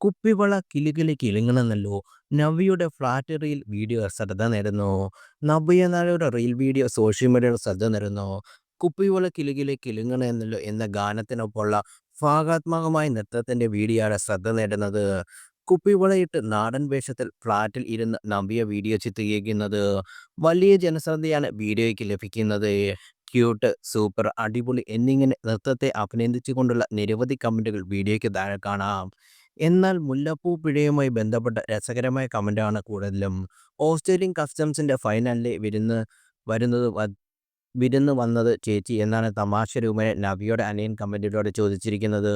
കുപ്പിവള കിലുകില് കിലുങ്ങണമെന്നല്ലോ. നവ്യയുടെ flat reel video ശ്രദ്ധ നേടുന്നു. നവ്യ നായരുടെ റീൽ വീഡിയോ സോഷ്യൽ മീഡിയയുടെ ശ്രദ്ധ നേടുന്നു. കുപ്പിവള കിലുകില് കിലുങ്ങണമെന്നല്ലോ എന്ന ഗാനത്തിനൊപ്പമുള്ള ഭാഗാത്മകമായ നൃത്തത്തിന്റെ വീഡിയോയാണ് ശ്രദ്ധ നേടുന്നത്. കുപ്പിവളയിട്ട് നാടൻ വേഷത്തിൽ ഫ്ലാറ്റിൽ ഇരുന്ന് നവ്യ വീഡിയോ ചിത്രീകരിക്കുന്നത് വലിയ ജനശ്രദ്ധയാണ് വീഡിയോയ്ക്ക് ലഭിക്കുന്നത്. ക്യൂട്ട്, സൂപ്പർ, അടിപൊളി എന്നിങ്ങനെ നൃത്തത്തെ അഭിനന്ദിച്ചുകൊണ്ടുള്ള നിരവധി കമന്റുകൾ വീഡിയോയ്ക്ക് താഴെ കാണാം. എന്നാൽ മുല്ലപ്പൂ പിഴയുമായി ബന്ധപ്പെട്ട രസകരമായ കമന്റാണ് കൂടുതലും. ഓസ്ട്രേലിയൻ കസ്റ്റംസിന്റെ ഫൈനലിലെ വിരുന്ന് വന്നത് ചേച്ചി എന്നാണ് തമാശ രൂപേണ നവ്യയുടെ അനിയൻ കമന്റിലൂടെ ചോദിച്ചിരിക്കുന്നത്.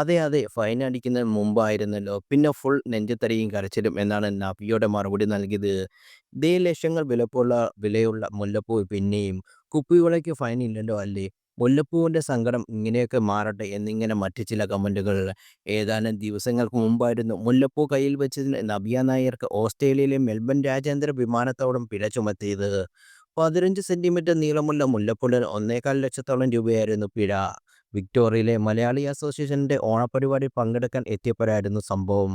അതെ അതെ, ഫൈൻ അടിക്കുന്നതിന് മുമ്പായിരുന്നല്ലോ, പിന്നെ ഫുൾ നെഞ്ചത്തടിയും കരച്ചിലും എന്നാണ് നവ്യയുടെ മറുപടി നൽകിയത്. ദേ ലക്ഷങ്ങൾ വിലയുള്ള മുല്ലപ്പൂ പിന്നെയും കുപ്പിവിളയ്ക്ക് ഫൈൻ ഇല്ലല്ലോ അല്ലേ? മുല്ലപ്പൂവിന്റെ സങ്കടം ഇങ്ങനെയൊക്കെ മാറട്ടെ എന്നിങ്ങനെ മറ്റു ചില കമന്റുകൾ. ഏതാനും ദിവസങ്ങൾക്ക് മുമ്പായിരുന്നു മുല്ലപ്പൂ കയ്യിൽ വെച്ചതിന് നവ്യ നായർക്ക് ഓസ്ട്രേലിയയിലെ മെൽബൺ രാജ്യാന്തര വിമാനത്താവളം പിഴ ചുമത്തിയത്. 15 സെന്റിമീറ്റർ നീളമുള്ള മുല്ലപ്പൂവിന് 1,4 ലക്ഷത്തോളം രൂപയായിരുന്നു പിഴ. വിക്ടോറിയയിലെ മലയാളി അസോസിയേഷന്റെ ഓണപരിപാടിയിൽ പങ്കെടുക്കാൻ എത്തിയപ്പോഴായിരുന്നു സംഭവം.